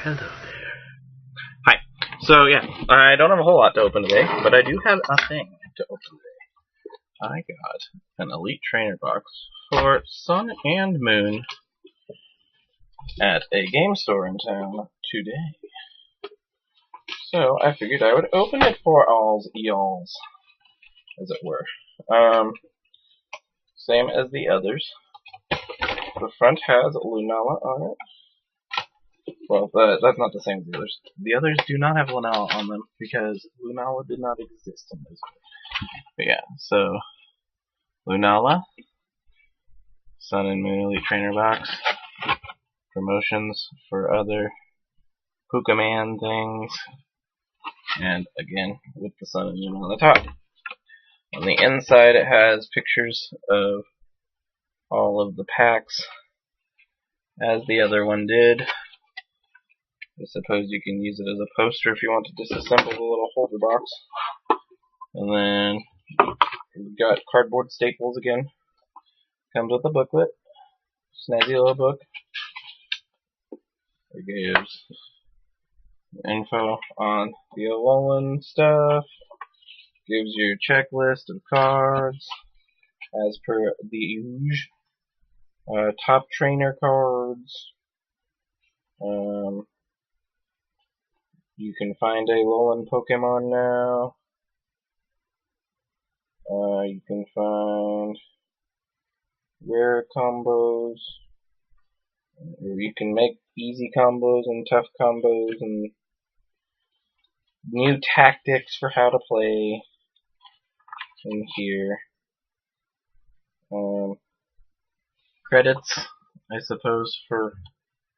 Hello there. Hi. So yeah, I don't have a whole lot to open today, but I do have a thing to open today. I got an Elite Trainer box for Sun and Moon at a game store in town today. So I figured I would open it for alls y'alls, as it were. Same as the others. The front has Lunala on it. Well, that's not the same as the others. The others do not have Lunala on them because Lunala did not exist in this one. But yeah, so Lunala, Sun and Moon Elite Trainer box, promotions for other Pokemon things, and again with the Sun and Moon on the top. On the inside, it has pictures of all of the packs, as the other one did. I suppose you can use it as a poster if you want to disassemble the little holder box. And then we've got cardboard staples again. Comes with a booklet. Snazzy little book. It gives info on the Alolan stuff. Gives you a checklist of cards as per the usual. Top trainer cards. You can find a Alolan Pokemon now. You can find rare combos. You can make easy combos and tough combos and new tactics for how to play in here. Credits, I suppose, for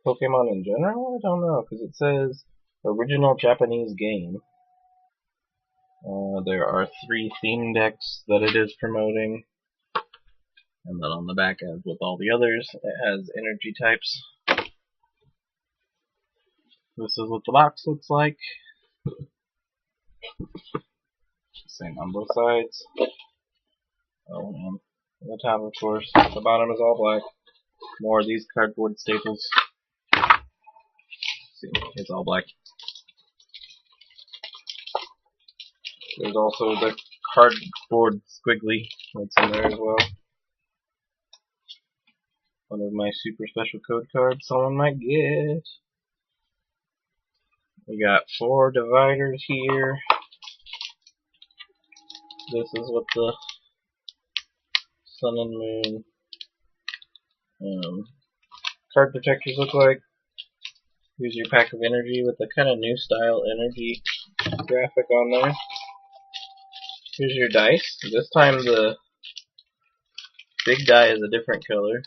Pokemon in general? I don't know, because it says original Japanese game. There are 3 theme decks that it is promoting. And then on the back, as with all the others, it has energy types. This is what the box looks like. Same on both sides. Oh, and the top, of course. The bottom is all black. More of these cardboard staples. See, it's all black. There's also the cardboard squiggly that's in there as well. One of my super special code cards someone might get. We got 4 dividers here. This is what the Sun and Moon card protectors look like. Here's your pack of energy with a kind of new style energy graphic on there. Here's your dice. This time the big die is a different color.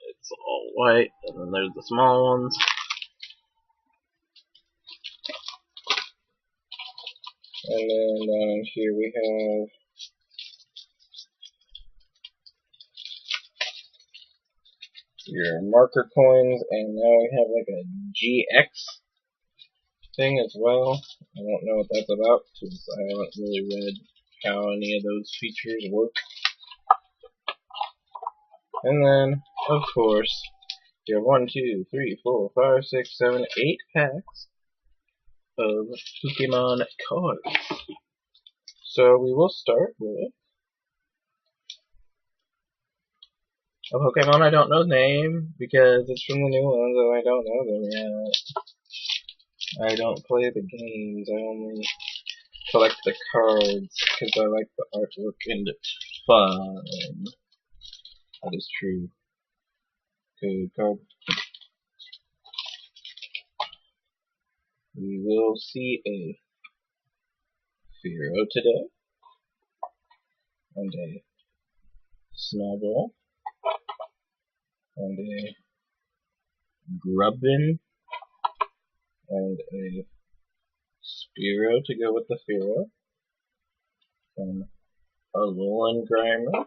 It's all white, and then there's the small ones. And then down here we have your marker coins, and now we have like a GX thing as well. I don't know what that's about because I haven't really read how any of those features work. And then, of course, you have 1, 2, 3, 4, 5, 6, 7, 8 packs of Pokemon cards. So we will start with a Pokemon I don't know the name because it's from the new ones and I don't know them yet. I don't play the games, I only collect the cards because I like the artwork and it's fun. That is true. Code card. We will see a Fearow today, and a Snowball, and a Grubbin, and a Spearow to go with the Fearow, and a Alolan Grimer,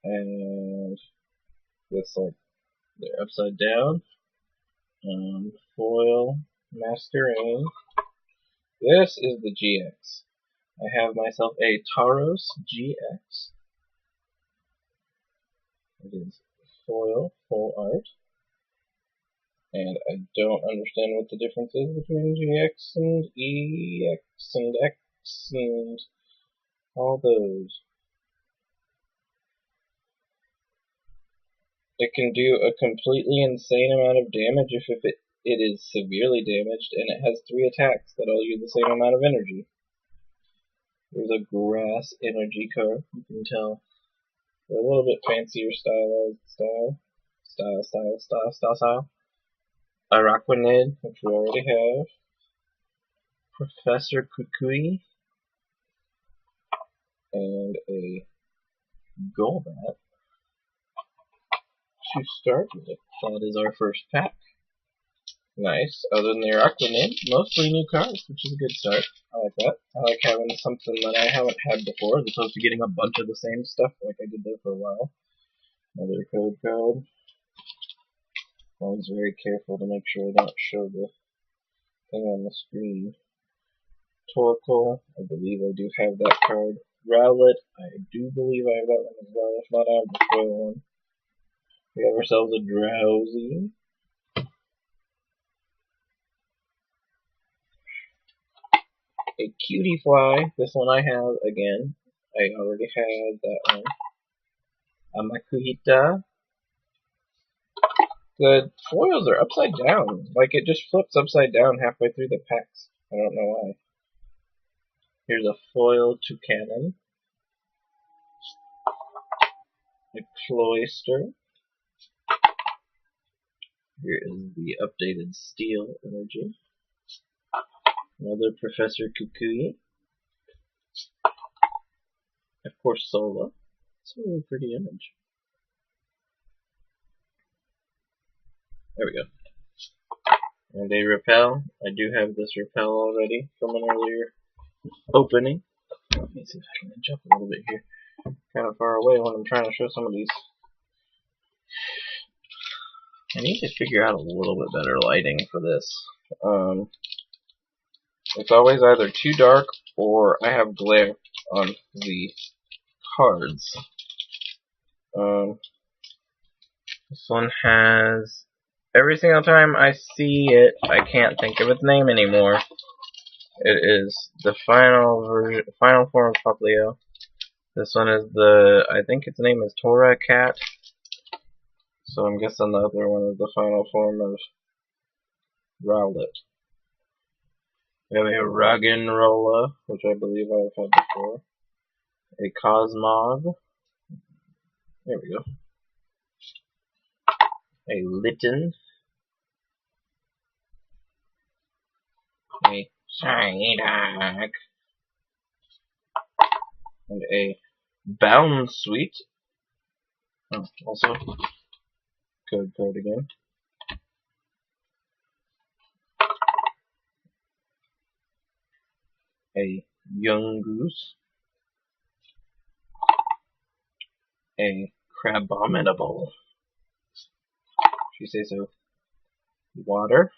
and this like they're upside down, foil Masquerain. This is the GX. I have myself a Tauros GX. It is foil, full art. And I don't understand what the difference is between GX and EX and X and all those. It can do a completely insane amount of damage if it is severely damaged, and it has 3 attacks that all use the same amount of energy. There's a grass energy card, you can tell. They're a little bit fancier style. Araquanid, which we already have. Professor Kukui. And a Golbat to start with. That is our first pack. Nice. Other than the Araquanid, mostly new cards, which is a good start. I like that. I like having something that I haven't had before, as opposed to getting a bunch of the same stuff like I did there for a while. Another code card. Always very careful to make sure I don't show the thing on the screen. Torkoal, I believe I do have that card. Rowlet, I do believe I have that one as well. If not, I have the foil one. We have ourselves a Drowsy. A Cutiefly. This one I have again. I already had that one. A Makuhita. The foils are upside down. Like, it just flips upside down halfway through the packs. I don't know why. Here's a foil Toucannon. A Cloyster. Here is the updated Steel Energy. Another Professor Kukui. Of course, Sola. It's a really pretty image. There we go. And a Repel. I do have this Repel already from an earlier opening. Let me see if I can inch up a little bit here. Kind of far away when I'm trying to show some of these. I need to figure out a little bit better lighting for this. It's always either too dark or I have glare on the cards. This one has... Every single time I see it, I can't think of its name anymore. It is the final form of Popplio. This one is I think its name is Torracat. So I'm guessing the other one is the final form of Rowlet. We have a Roggenrola, which I believe I've had before. A Cosmog. There we go. A Litten. A Psyduck. And a Bounsweet. Oh, also code card again. A Yungoos. A Crabominable. If you say so. Water.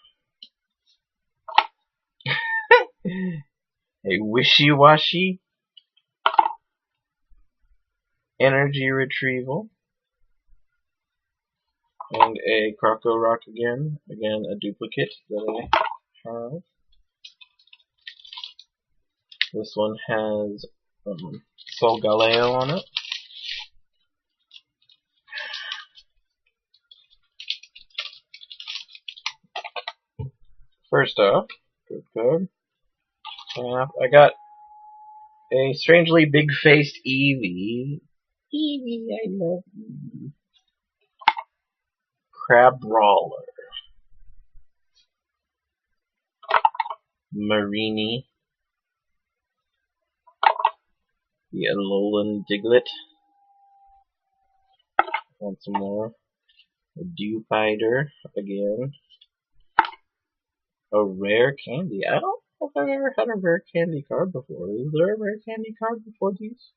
A Wishy-Washy. Energy Retrieval. And a Crocorock again. Again, a duplicate that I have. This one has Solgaleo on it. First off, good code. I got a strangely big-faced Eevee. Eevee, I love Eevee. Crabrawler. Marini. The Alolan Diglett. Want some more. A Dewpider again. A rare candy. I don't know if I've ever had a rare candy card before. Is there a rare candy card before these?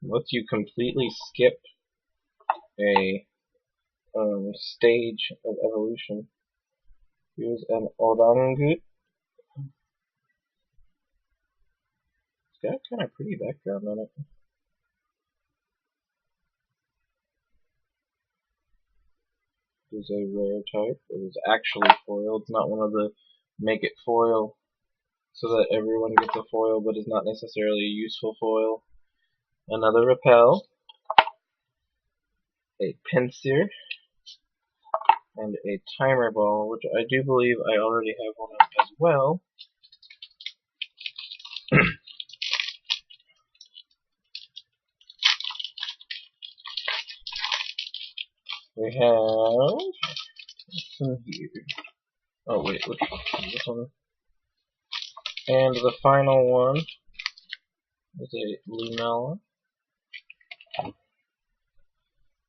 Lets you completely skip a stage of evolution. Here's an Orangut. It's got kind of pretty background on it. Is a rare type. It is actually foiled. It's not one of the make it foil so that everyone gets a foil, but is not necessarily a useful foil. Another Repel, a Pinsir, and a Timer Ball, which I do believe I already have one of as well. We have some here. Oh wait, which one? This one. And the final one is a Lunala.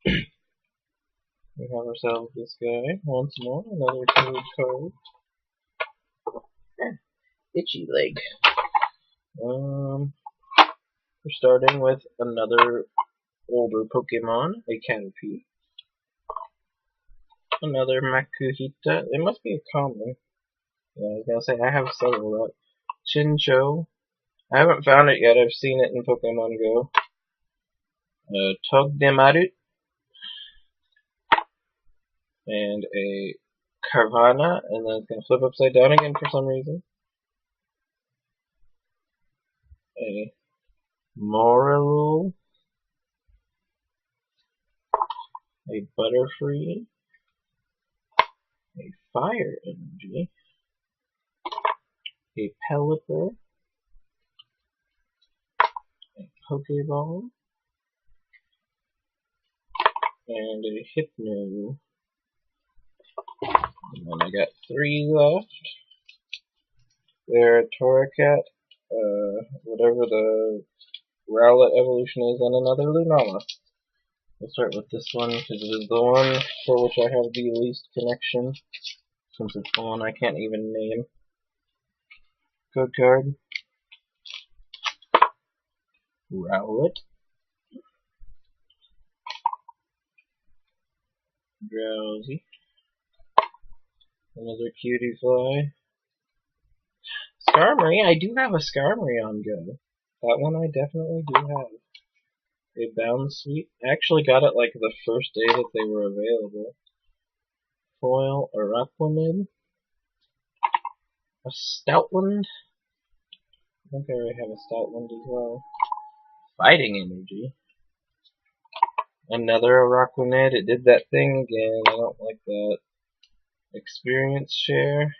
We have ourselves this guy once more, another code card. Itchy leg. We're starting with another older Pokemon, a Caterpie. Another Makuhita. It must be a common. Yeah, I was gonna say I have several of that. Chinchou. I haven't found it yet. I've seen it in Pokemon Go. Togedemaru. And a Carvanha, and then it's gonna flip upside down again for some reason. A Morelu. A Butterfree. A Fire Energy. A Pelipper. A Pokeball. And a Hypno. And then I got 3 left. They're a Torracat, whatever the Rowlet evolution is, and another Lunala. We'll start with this one because it is the one for which I have the least connection, since it's the one I can't even name. Code card. Rowlet. Drowsy. Another Cutie Fly. Skarmory. I do have a Skarmory on Go. That one I definitely do have. A Bounsweet. I actually got it like the first day that they were available. Foil Araquanid. A Stoutland. I think I already have a Stoutland as well. Fighting Energy. Another Araquanid. It did that thing again. I don't like that. Experience Share.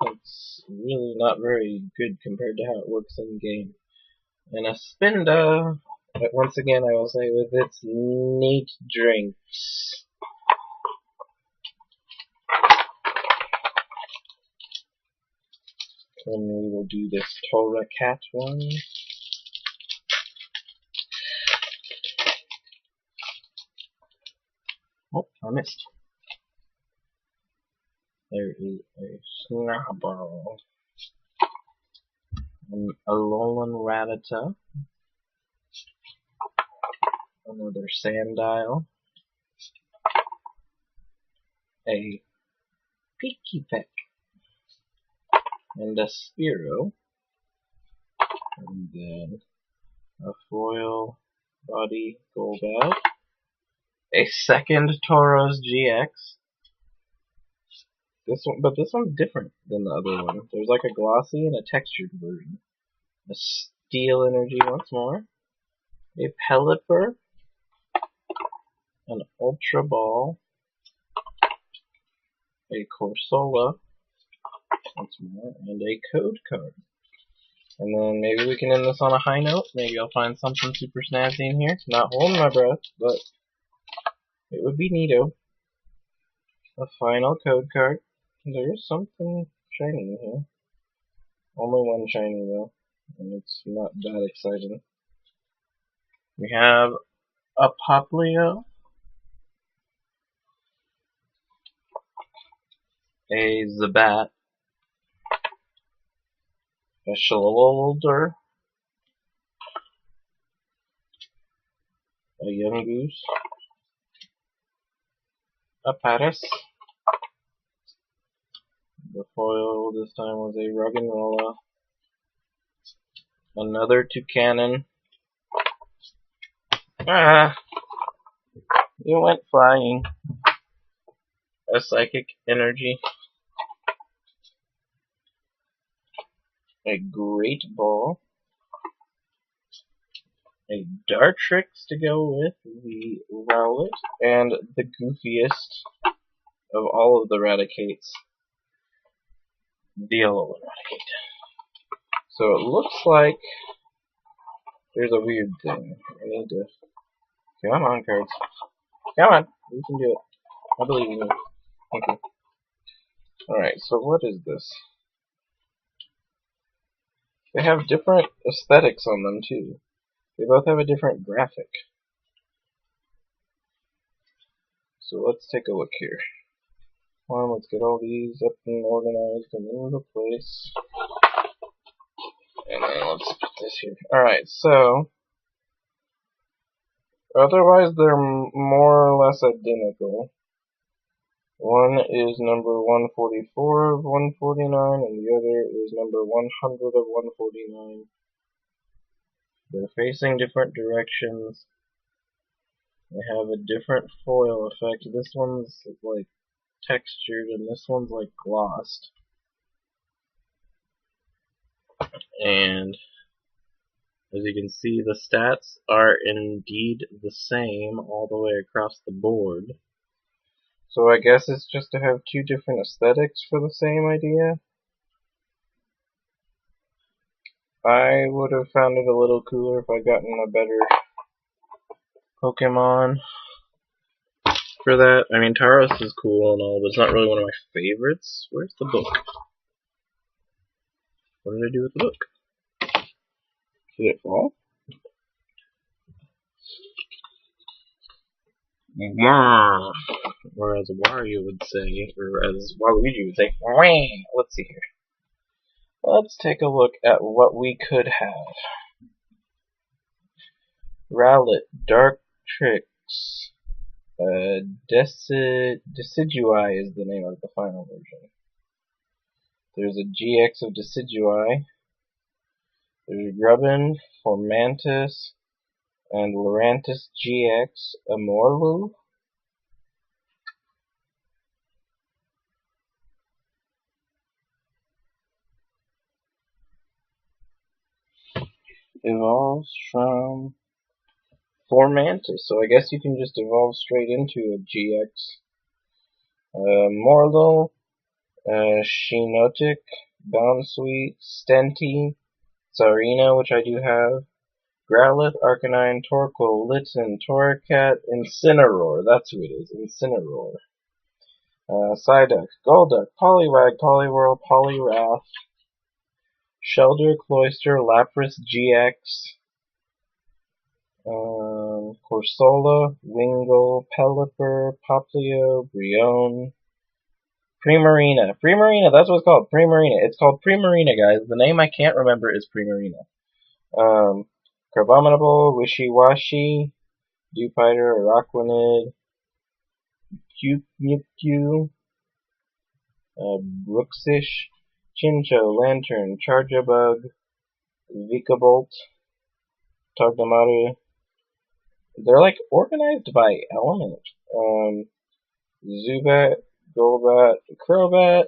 It's really not very good compared to how it works in game. And a Spinda, but once again I will say with its neat drinks. And we will do this Torracat one. Oh, I missed. There is a Snarl. An Alolan Rattata. Another Sandile. A Pikipek. And a Spearow. And then a foil body Golbat. A second Tauros GX. This one, but this one's different than the other one. There's like a glossy and a textured version. A Steel Energy once more. A Pelipper. An Ultra Ball. A Corsola. Once more. And a Code Card. And then maybe we can end this on a high note. Maybe I'll find something super snazzy in here. Not holding my breath, but it would be neato. A final Code Card. There's something shiny in here. Only one shiny though, and it's not that exciting. We have a Popplio, a Zubat, a Shellder, a Yungoos, a Paris. The foil this time was a Ruggenrola, another Toucanon. Ah, you went flying. A Psychic Energy, a Great Ball, a Dartrix to go with the Rowlet, and the goofiest of all of the Raticates, the Yellow Raticate. So it looks like there's a weird thing. I need to... Come on, cards. Come on! You can do it. I believe in you. Thank you. Alright, so what is this? They have different aesthetics on them, too. They both have a different graphic. So let's take a look here. Let's get all these up and organized and into place. And then let's put this here. Alright, so otherwise they're more or less identical. One is number 144 of 149, and the other is number 100 of 149. They're facing different directions. They have a different foil effect. This one's like textured, and this one's like glossed. And as you can see, the stats are indeed the same all the way across the board. So I guess it's just to have two different aesthetics for the same idea. I would have found it a little cooler if I'd gotten a better Pokemon for that. I mean, Tauros is cool and all, but it's not really one of my favorites. Where's the book? What did I do with the book? Did it fall? Or as Wario would say, or as Waluigi would say, wah. Let's see here. Let's take a look at what we could have. Rowlet, Dartrix, Decidueye is the name of the final version. There's a GX of Decidueye. There's Grubbin, Formantis, and Lurantis GX, a Morlu. Evolves from Formantis, so I guess you can just evolve straight into a GX. Morlu, Shiinotic, Bounsweet, Stenti, Tsarina, which I do have, Growlithe, Arcanine, Torkoal, Litten, Torracat, Incineroar, that's who it is, Incineroar. Psyduck, Golduck, Poliwag, Poliwhirl, Poliwrath, Shelder, Cloyster, Lapras GX, Corsola, Wingull, Pelipper, Popplio, Brionne, Primarina. Primarina, that's what it's called. Primarina. It's called Primarina, guys. The name I can't remember is Primarina. Crabominable, Wishiwashi, Dewpider, Araquanid, Mewtwo, Brooksish, Chincho, Lantern, Charjabug, Vikavolt, Togedemaru. They're like organized by element. Zubat, Golbat, Crobat,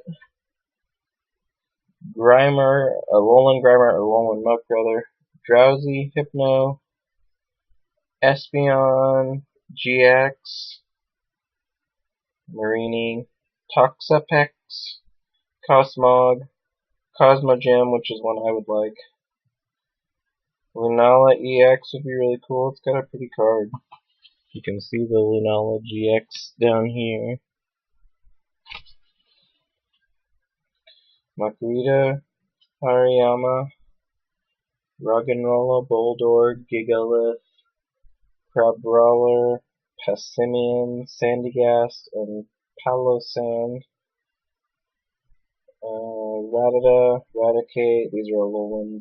Grimer, Alolan Grimer, Alolan Muck rather, Drowsy, Hypno, Espeon, GX, Marini, Toxapex, Cosmog, Cosmogem, which is one I would like. Lunala EX would be really cool. It's got a pretty card. You can see the Lunala GX down here. Makuita, Hariyama, Ruggenrola, Boldore, Gigalith, Crabrawler, Passimian, Sandygast, and Palossand. Rattata, Raticate, these are Alolan.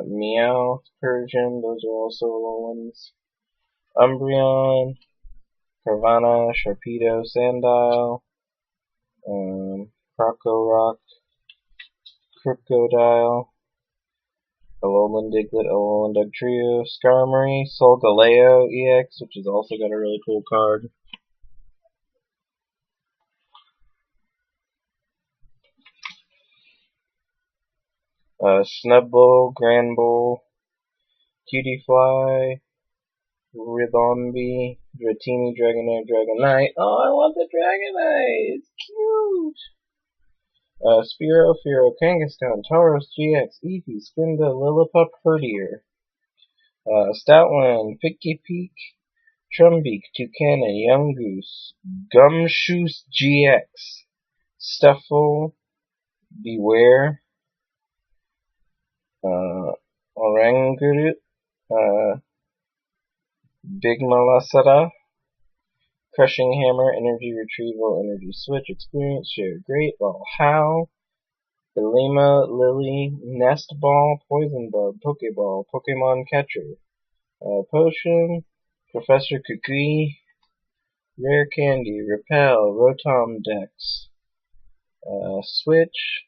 Meowth, Persian, those are also Alolan. Umbreon, Carvanha, Sharpedo, Sandile, Crocorock, Crocodile, Alolan Diglett, Alolan Dugtrio, Skarmory, Solgaleo EX, which has also got a really cool card. Snubbull, Granbull, Cutiefly, Ribombee, Dratini, Dragonair, Dragonite. Oh, I want the Dragonite! It's cute! Spearow, Fearow, Kangaskhan, Tauros GX, Eevee, Spinda, Lillipup, Herdier. Stoutland, Picky-Peak, Trumbeak, Toucanna, Yungoos, Gumshoos GX, Stuffle, Beware, Oranguru, Big Malasada, Crushing Hammer, Energy Retrieval, Energy Switch, Experience, Share Great Ball, How, Belima, Lily, Nest Ball, Poison Bug, Pokeball, Pokemon Catcher, Potion, Professor Kukui, Rare Candy, Repel, Rotom Dex, Switch,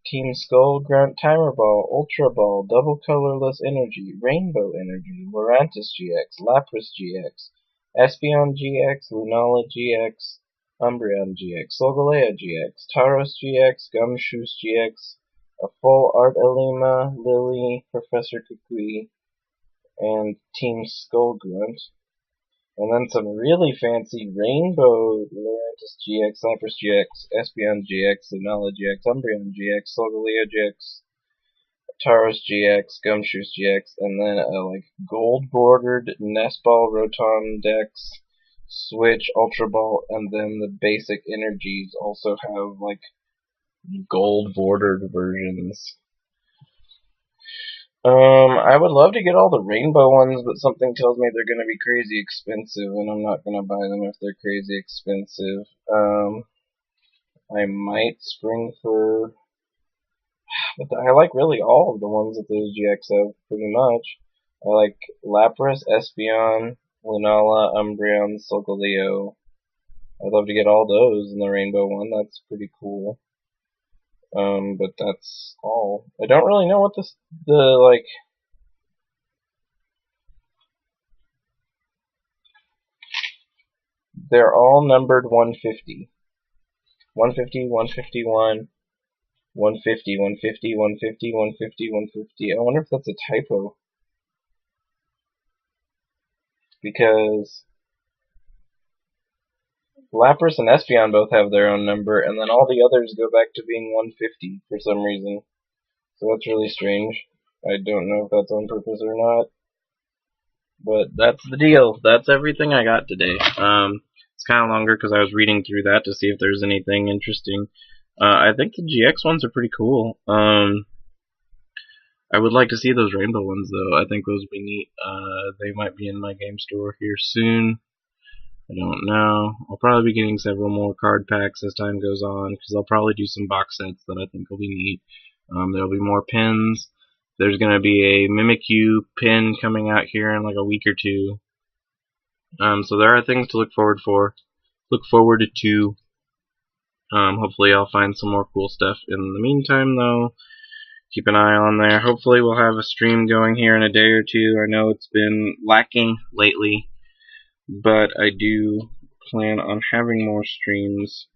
Team Skull, Grunt, Timer Ball, Ultra Ball, Double Colorless Energy, Rainbow Energy, Lurantis GX, Lapras GX, Espeon GX, Lunala GX, Umbreon GX, Solgaleo GX, Tauros GX, Gumshoos GX, a full Art Alima, Lily, Professor Kukui, and Team Skull Grunt. And then some really fancy Rainbow Lurantis GX, Lapras GX, Espeon GX, Lunala GX, Umbreon GX, Solgaleo GX, Tauros GX, Gumshoos GX, and then a gold bordered Nestball Rotom Dex, Switch, Ultra Ball, and then the basic energies also have gold bordered versions. I would love to get all the rainbow ones, but something tells me they're gonna be crazy expensive, and I'm not gonna buy them if they're crazy expensive. I might spring for, but I like really all of the ones that those GX have, pretty much. I like Lapras, Espeon, Lunala, Umbreon, Solgaleo. I'd love to get all those in the rainbow one, that's pretty cool. But that's all. I don't really know what they're all numbered 150. 150, 151, 150, 150, 150, 150, 150. I wonder if that's a typo. Because Lapras and Espeon both have their own number, and then all the others go back to being 150 for some reason. So that's really strange. I don't know if that's on purpose or not. But that's the deal. That's everything I got today. It's kind of longer because I was reading through that to see if there's anything interesting. I think the GX ones are pretty cool. I would like to see those rainbow ones, though. I think those would be neat. They might be in my game store here soon. I don't know. I'll probably be getting several more card packs as time goes on, because I'll probably do some box sets that I think will be neat. There'll be more pins. There's going to be a Mimikyu pin coming out here in like a week or two. So there are things to look forward to. Hopefully I'll find some more cool stuff. In the meantime, though, keep an eye on there. Hopefully we'll have a stream going here in a day or two. I know it's been lacking lately, but I do plan on having more streams.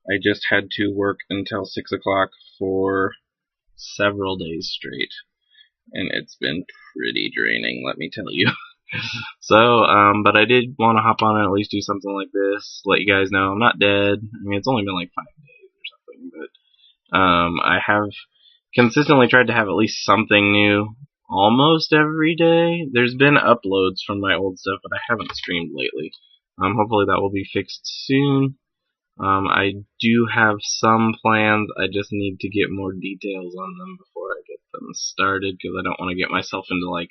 I just had to work until 6 o'clock for several days straight, and it's been pretty draining, let me tell you. So, but I did want to hop on and at least do something like this, let you guys know I'm not dead. I mean, it's only been like 5 days or something, but I have consistently tried to have at least something new almost every day. There's been uploads from my old stuff, but I haven't streamed lately. Hopefully that will be fixed soon. I do have some plans. I just need to get more details on them before I get them started, because I don't want to get myself into like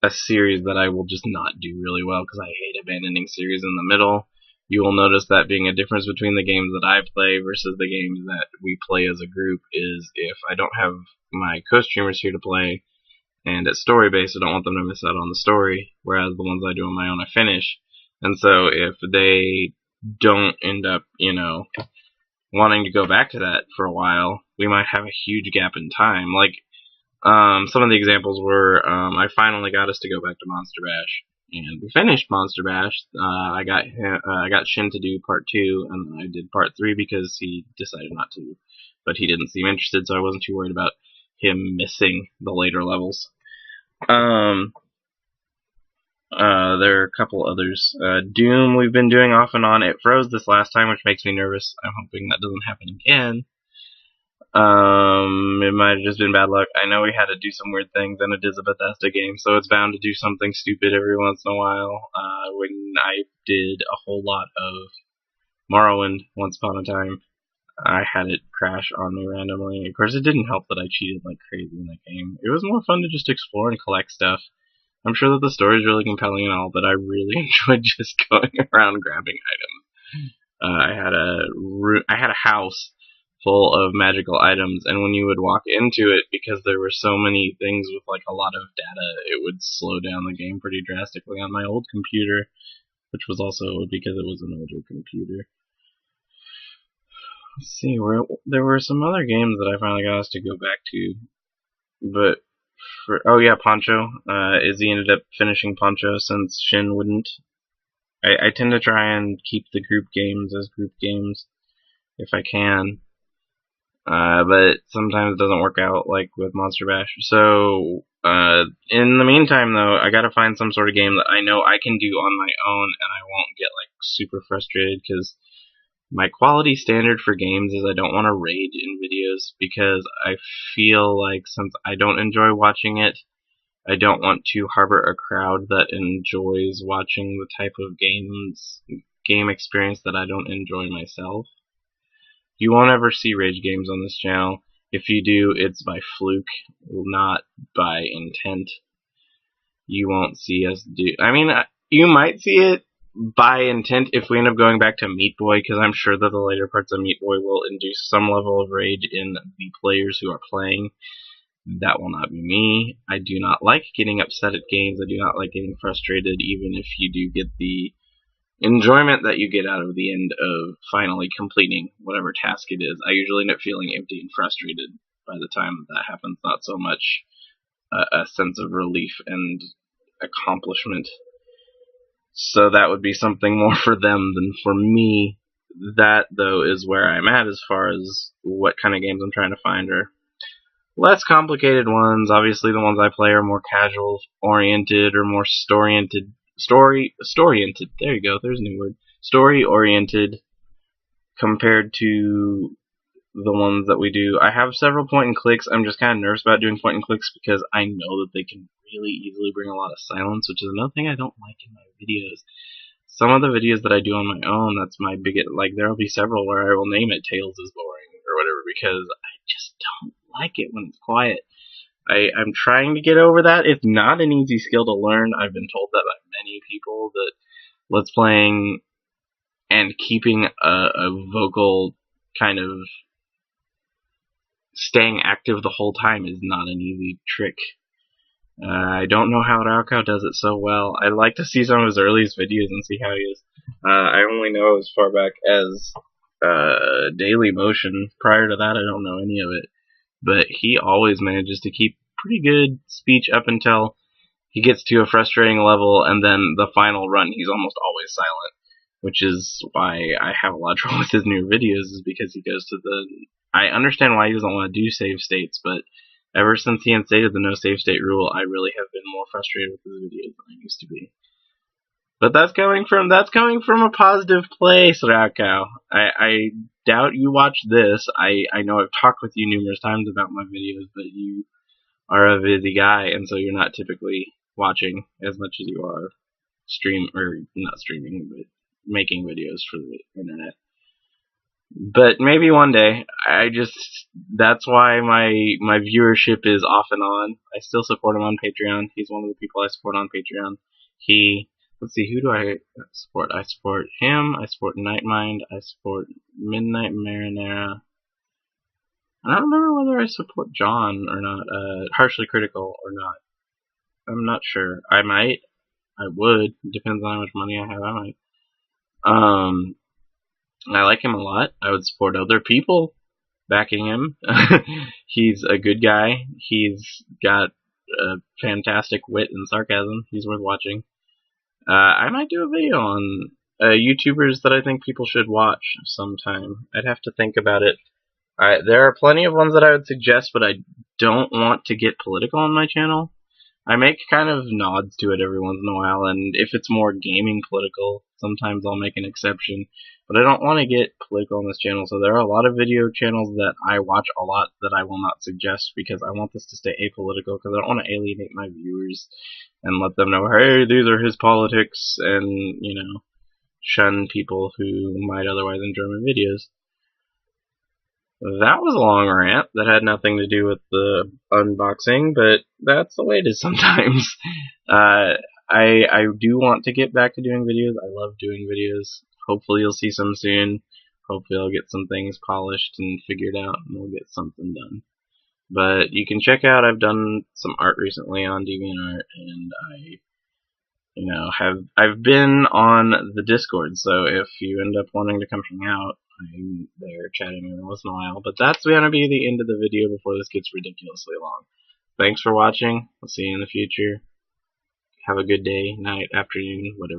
a series that I will just not do really well, because I hate abandoning series in the middle. you will notice that being a difference between the games that I play versus the games that we play as a group is if I don't have my co-streamers here to play, and it's story-based, I don't want them to miss out on the story, whereas the ones I do on my own I finish. And so if they don't end up, wanting to go back to that for a while, we might have a huge gap in time. Like, some of the examples were, I finally got us to go back to Monster Bash, and we finished Monster Bash. I got Shin to do part 2, and I did part 3 because he decided not to, but he didn't seem interested, so I wasn't too worried about him missing the later levels. There are a couple others. Doom we've been doing off and on. It froze this last time, which makes me nervous. I'm hoping that doesn't happen again. It might have just been bad luck. I know we had to do some weird things, and it is a Bethesda game, so it's bound to do something stupid every once in a while. When I did a whole lot of Morrowind once upon a time, I had it crash on me randomly. Of course, it didn't help that I cheated like crazy in that game. It was more fun to just explore and collect stuff. I'm sure that the story is really compelling and all, but I really enjoyed just going around grabbing items. I had a house full of magical items, and when you would walk into it, because there were so many things with like a lot of data, it would slow down the game pretty drastically on my old computer, which was also because it was an older computer. Let's see, there were some other games that I finally got us to go back to, but Poncho. Izzy ended up finishing Poncho since Shin wouldn't. I tend to try and keep the group games as group games if I can, but sometimes it doesn't work out, like with Monster Bash. So, in the meantime, though, I gotta find some sort of game that I know I can do on my own, and I won't get like super frustrated, because my quality standard for games is I don't want to raid in videos, because I feel like since I don't enjoy watching it, I don't want to harbor a crowd that enjoys watching the type of game experience that I don't enjoy myself. You won't ever see rage games on this channel. If you do, it's by fluke, not by intent. You won't see us do... I mean, you might see it by intent if we end up going back to Meat Boy, because I'm sure that the later parts of Meat Boy will induce some level of rage in the players who are playing. That will not be me. I do not like getting upset at games. I do not like getting frustrated, even if you do get the enjoyment that you get out of the end of finally completing whatever task it is. I usually end up feeling empty and frustrated by the time that happens, not so much a sense of relief and accomplishment. So that would be something more for them than for me. That, though, is where I'm at as far as what kind of games I'm trying to find are less complicated ones. Obviously, the ones I play are more casual-oriented or more story-oriented. There you go, there's a new word. Story-oriented compared to the ones that we do. I have several point-and-clicks. I'm just kind of nervous about doing point-and-clicks because I know that they can really easily bring a lot of silence, which is another thing I don't like in my videos. Some of the videos that I do on my own, that's my biggest, like, there'll be several where I will name it Tales is Boring or whatever, because I just don't like it when it's quiet. I'm trying to get over that. It's not an easy skill to learn. I've been told that by many people, that Let's Playing and keeping a vocal kind of staying active the whole time is not an easy trick. I don't know how raocow does it so well. I'd like to see some of his earliest videos and see how he is. I only know as far back as Daily Motion. Prior to that, I don't know any of it. But he always manages to keep pretty good speech up until he gets to a frustrating level, and then the final run, he's almost always silent. Which is why I have a lot of trouble with his new videos, is because he goes to the... I understand why he doesn't want to do save states, but ever since he instated the no save state rule, I really have been more frustrated with his videos than I used to be. But that's coming from a positive place, raocow. I doubt you watch this. I know I've talked with you numerous times about my videos, but you are a busy guy, and so you're not typically watching as much as you are not streaming, but making videos for the internet. But maybe one day. That's why my viewership is off and on. I still support him on Patreon. He's one of the people I support on Patreon. He let's see, who do I support? I support him, I support Nightmind, I support Midnight Marinara. I don't remember whether I support John or not, Harshly Critical or not. I'm not sure. I might. I would. Depends on how much money I have, I might. I like him a lot. I would support other people backing him. He's a good guy. He's got a fantastic wit and sarcasm. He's worth watching. I might do a video on YouTubers that I think people should watch sometime. I'd have to think about it. There are plenty of ones that I would suggest, but I don't want to get political on my channel. I make kind of nods to it every once in a while, and if it's more gaming political, sometimes I'll make an exception. But I don't want to get political on this channel, so there are a lot of video channels that I watch a lot that I will not suggest because I want this to stay apolitical, because I don't want to alienate my viewers and let them know, hey, these are his politics, and, you know, shun people who might otherwise enjoy my videos. That was a long rant that had nothing to do with the unboxing, but that's the way it is sometimes. I do want to get back to doing videos. I love doing videos. Hopefully you'll see some soon. Hopefully I'll get some things polished and figured out and we'll get something done. But you can check out, I've done some art recently on DeviantArt, and I've been on the Discord, so if you end up wanting to come hang out, I'm there chatting every once in a while. But that's going to be the end of the video before this gets ridiculously long. Thanks for watching. I'll see you in the future. Have a good day, night, afternoon, whatever.